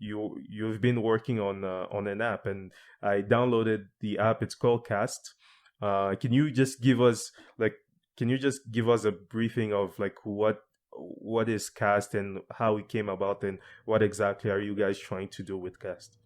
you've been working on an app, and I downloaded the app. It's called Cast. Can you just give us like a briefing of like what is Cast and how it came about, and what exactly are you guys trying to do with Cast?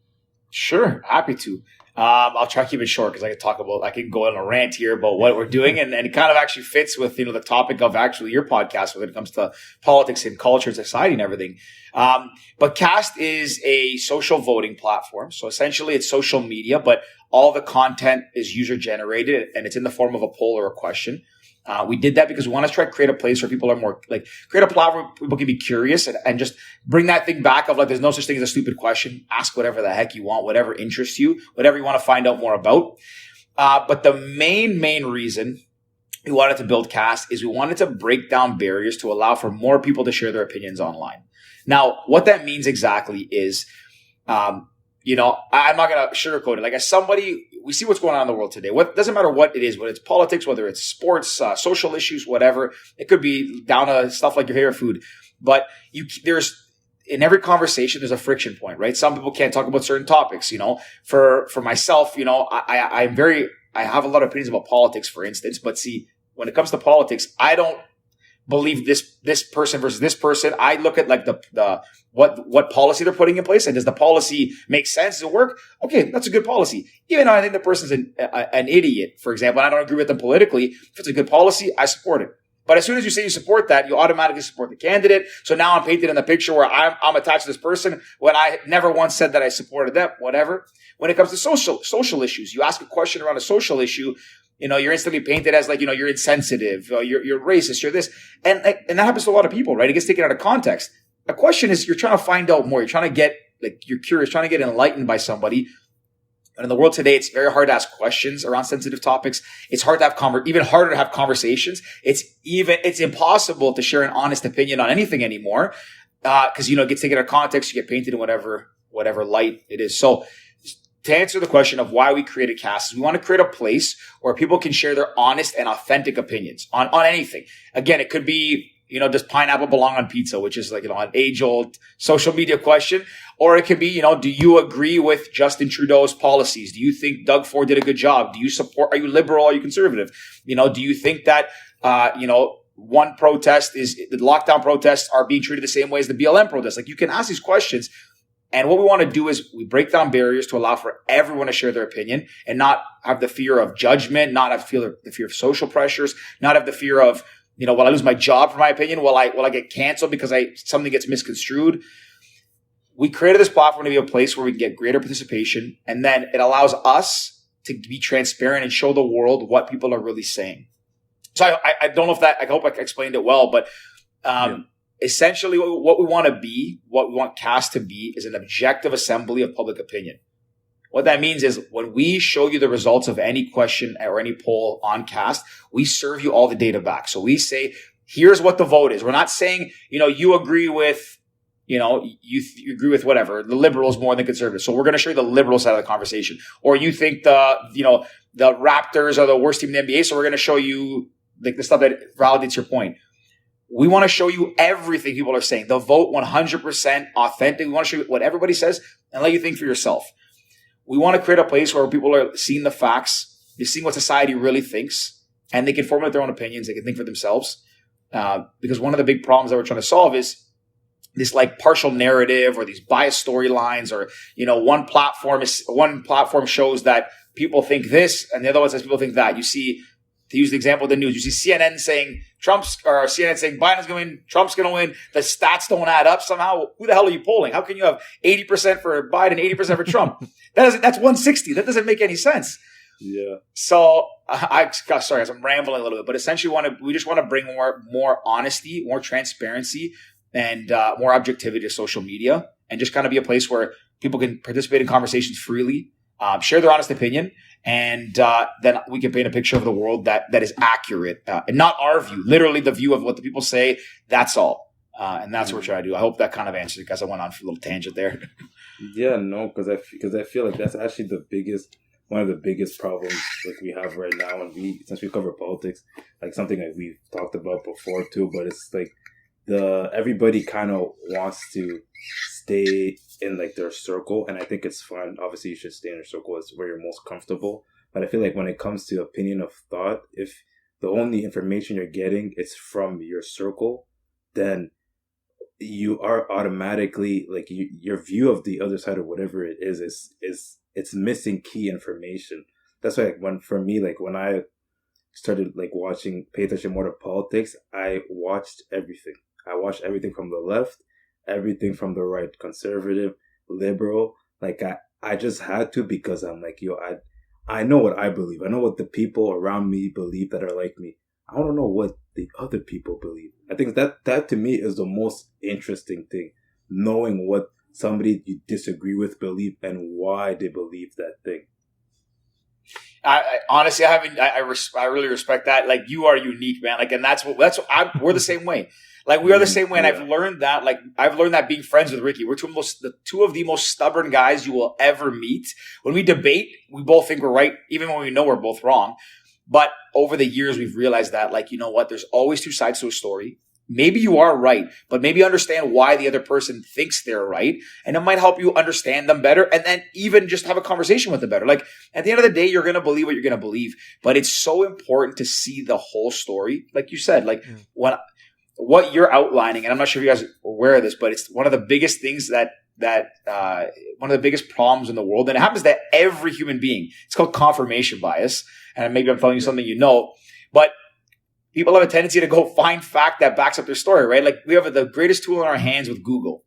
Sure, happy to. I'll try to keep it short because I can go on a rant here about what we're doing, and it kind of actually fits with the topic of actually your podcast when it comes to politics and culture and society and everything. But Cast is a social voting platform, so essentially it's social media, but all the content is user generated and it's in the form of a poll or a question. We did that because we want to try to create a place where people are more like create a platform where people can be curious and just bring that thing back of like, there's no such thing as a stupid question. Ask whatever the heck you want, whatever interests you, whatever you want to find out more about. But the main reason we wanted to build Cast is we wanted to break down barriers to allow for more people to share their opinions online. Now, what that means exactly is, I'm not going to sugarcoat it. Like as somebody, we see what's going on in the world today. What doesn't matter what it is, whether it's politics, whether it's sports, social issues, whatever. It could be down to stuff like your hair, food. But there's in every conversation, there's a friction point, right? Some people can't talk about certain topics. For myself, I have a lot of opinions about politics, for instance. But see, when it comes to politics, I don't believe this person versus this person. I look at like the what policy they're putting in place, and does the policy make sense? Does it work? Okay, that's a good policy. Even though I think the person's an idiot, for example, and I don't agree with them politically, if it's a good policy, I support it. But as soon as you say you support that, you automatically support the candidate. So now I'm painted in the picture where I'm attached to this person when I never once said that I supported them, whatever. When it comes to social issues, you ask a question around a social issue, you're instantly painted as like, you're insensitive, you're racist, you're this. And that happens to a lot of people, right? It gets taken out of context. A question is you're trying to find out more. You're trying to get, you're curious, trying to get enlightened by somebody. And in the world today, it's very hard to ask questions around sensitive topics. It's hard to have even harder to have conversations. It's impossible to share an honest opinion on anything anymore. Cause it gets taken out of context. You get painted in whatever light it is. So, to answer the question of why we created Cast, we want to create a place where people can share their honest and authentic opinions on anything. Again, it could be, does pineapple belong on pizza, which is like, an age-old social media question. Or it could be, do you agree with Justin Trudeau's policies? Do you think Doug Ford did a good job? Are you liberal? Are you conservative? Do you think that, one protest the lockdown protests are being treated the same way as the BLM protests? Like you can ask these questions. And what we want to do is we break down barriers to allow for everyone to share their opinion and not have the fear of judgment, not have the fear of social pressures, not have the fear of, will I lose my job for my opinion? Will I get canceled because something gets misconstrued? We created this platform to be a place where we can get greater participation, and then it allows us to be transparent and show the world what people are really saying. So I don't know if I hope I explained it well, but essentially, what we want Cast to be is an objective assembly of public opinion. What that means is when we show you the results of any question or any poll on Cast, we serve you all the data back. So we say, here's what the vote is. We're not saying, you agree with, you agree with whatever, the liberals more than conservatives. So we're going to show you the liberal side of the conversation. Or you think the Raptors are the worst team in the NBA. So we're going to show you like the stuff that validates your point. We want to show you everything people are saying. The vote 100% authentic. We want to show you what everybody says and let you think for yourself. We want to create a place where people are seeing the facts, they're seeing what society really thinks, and they can formulate their own opinions. They can think for themselves. Because one of the big problems that we're trying to solve is this like partial narrative or these biased storylines, or one platform shows that people think this and the other one says people think that. You see, to use the example of the news, you see CNN saying Biden's going to win, Trump's going to win. The stats don't add up somehow. Who the hell are you polling? How can you have 80% for Biden, 80% for Trump? That's 160. That doesn't make any sense. Yeah. So sorry, I'm rambling a little bit, but essentially we just want to bring more honesty, more transparency, and more objectivity to social media, and just kind of be a place where people can participate in conversations freely, share their honest opinion, and then we can paint a picture of the world that is accurate, and not our view, literally the view of what the people say. That's all. And that's what we're trying to do. I hope that kind of answers it, because I went on for a little tangent there. Yeah, no, because I feel like that's actually one of the biggest problems like we have right now, and since we cover politics, like something that we've talked about before too. But it's like everybody kind of wants to stay in like their circle, and I think it's fun. Obviously, you should stay in your circle. It's where you're most comfortable. But I feel like when it comes to opinion of thought, if the only information you're getting is from your circle, then you are automatically like your view of the other side or whatever it is it's missing key information. That's why, like, when for me, like when I started like pay attention more to politics, I watched everything. I watched everything from the left, everything from the right, conservative, liberal. Like I just had to, because I'm like, yo, I know what I believe. I know what the people around me believe that are like me. I want to know what the other people believe. I think that to me is the most interesting thing, knowing what somebody you disagree with believe and why they believe that thing. I honestly, I really respect that. Like, you are unique, man. Like, and we're the same way. Like, we are the same way. And I've learned that being friends with Ricky, we're two of the most stubborn guys you will ever meet. When we debate, we both think we're right, even when we know we're both wrong. But over the years, we've realized that, like, you know what? There's always two sides to a story. Maybe you are right, but maybe understand why the other person thinks they're right. And it might help you understand them better, and then even just have a conversation with them better. Like, at the end of the day, you're going to believe what you're going to believe, but it's so important to see the whole story. Like you said, like what you're outlining, and I'm not sure if you guys are aware of this, but it's one of the biggest things that one of the biggest problems in the world, and it happens to every human being. It's called confirmation bias. And maybe I'm telling you something you know, but people have a tendency to go find fact that backs up their story, right? Like, we have the greatest tool in our hands with Google.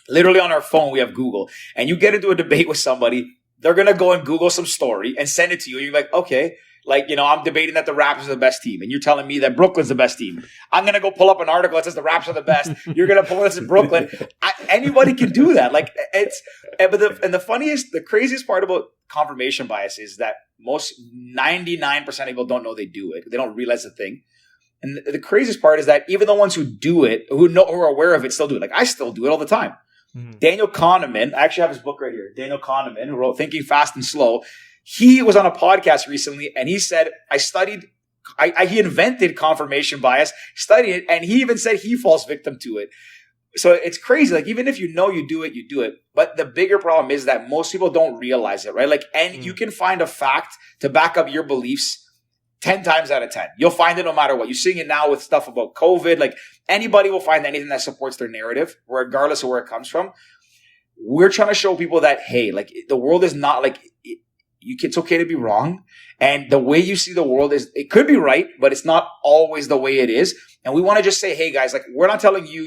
Literally on our phone, we have Google. And you get into a debate with somebody, they're going to go and Google some story and send it to you. And you're like, okay, like, you know, I'm debating that the Raptors are the best team, and you're telling me that Brooklyn's the best team. I'm going to go pull up an article that says the Raptors are the best. You're going to pull this in Brooklyn. Anybody can do that. Like, the craziest part about confirmation bias is that 99% of people don't know they do it. They don't realize the thing. And the craziest part is that even the ones who do it, who are aware of it, still do it. Like, I still do it all the time. Mm-hmm. Daniel Kahneman, I actually have his book right here. Daniel Kahneman, who wrote Thinking Fast and Slow. He was on a podcast recently, and he said, he invented confirmation bias, studied it, and he even said he falls victim to it. So it's crazy. Like, even if you know you do it. But the bigger problem is that most people don't realize it, right? Like, and you can find a fact to back up your beliefs 10 times out of 10. You'll find it no matter what. You're seeing it now with stuff about COVID. Like, anybody will find anything that supports their narrative, regardless of where it comes from. We're trying to show people that, hey, like, the world is not like, it's okay to be wrong. And the way you see the world it could be right, but it's not always the way it is. And we want to just say, hey guys, like, we're not telling you,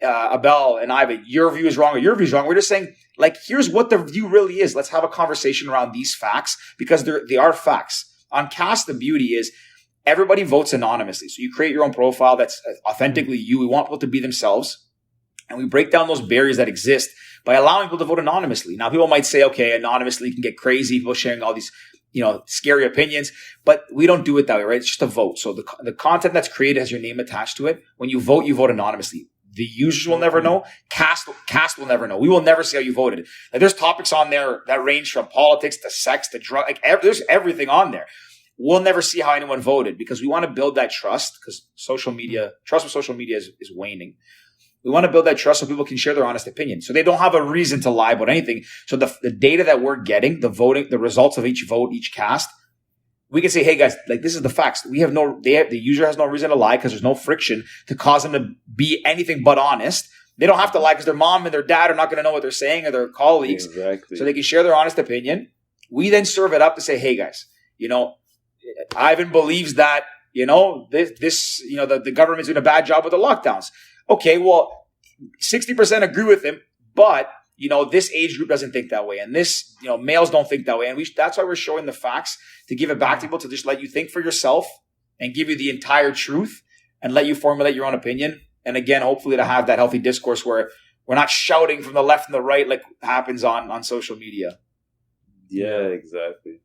Abel and Ivan, your view is wrong or your view is wrong. We're just saying, like, here's what the view really is. Let's have a conversation around these facts, because they are facts. On Cast, the beauty is everybody votes anonymously. So you create your own profile that's authentically you. We want people to be themselves. And we break down those barriers that exist by allowing people to vote anonymously. Now, people might say, okay, anonymously can get crazy, people sharing all these, scary opinions, but we don't do it that way, right? It's just a vote. So the content that's created has your name attached to it. When you vote anonymously. The users will never know. Cast will never know. We will never see how you voted. Like, there's topics on there that range from politics to sex to drug. Like, there's everything on there. We'll never see how anyone voted, because we want to build that trust, because trust with social media is waning. We want to build that trust so people can share their honest opinion. So they don't have a reason to lie about anything. So the data that we're getting, the results of each vote, each cast, we can say, hey guys, like, this is the facts. The user has no reason to lie, because there's no friction to cause them to be anything but honest. They don't have to lie, because their mom and their dad are not going to know what they're saying, or their colleagues. Exactly. So they can share their honest opinion. We then serve it up to say, hey guys, Ivan believes that, the government's doing a bad job with the lockdowns. Okay, well, 60% agree with him, but this age group doesn't think that way, and this, males don't think that way, and that's why we're showing the facts, to give it back to people, to just let you think for yourself and give you the entire truth and let you formulate your own opinion. And again, hopefully to have that healthy discourse where we're not shouting from the left and the right like happens on social media. Yeah, exactly.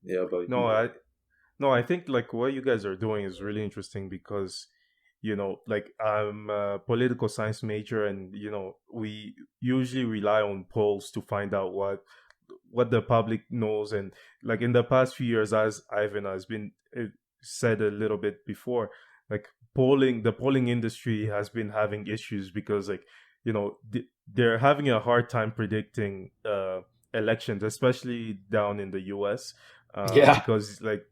Yeah, but I think like what you guys are doing is really interesting, because like, I'm a political science major, and we usually rely on polls to find out what the public knows. And like, in the past few years, as Ivan has been said a little bit before, like, the polling industry has been having issues because, like, they're having a hard time predicting elections, especially down in the US, Yeah. because, like,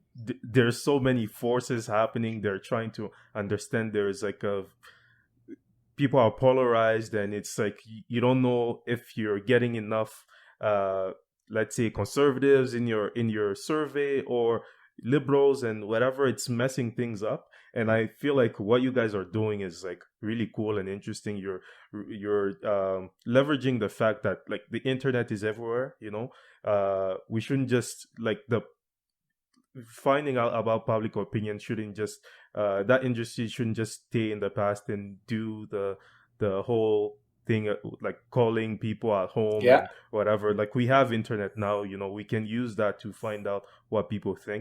there's so many forces happening. They're trying to understand. There's like a people are polarized, and it's like you don't know if you're getting enough, uh let's say, conservatives in your survey, or liberals, and whatever. It's messing things up. And I feel like what you guys are doing is like really cool and interesting. You're leveraging the fact that, like, the internet is everywhere. We shouldn't just, like, the finding out about public opinion shouldn't just that industry shouldn't just stay in the past and do the whole thing, like calling people at home Yeah. and whatever. Like, we have internet now, we can use that to find out what people think.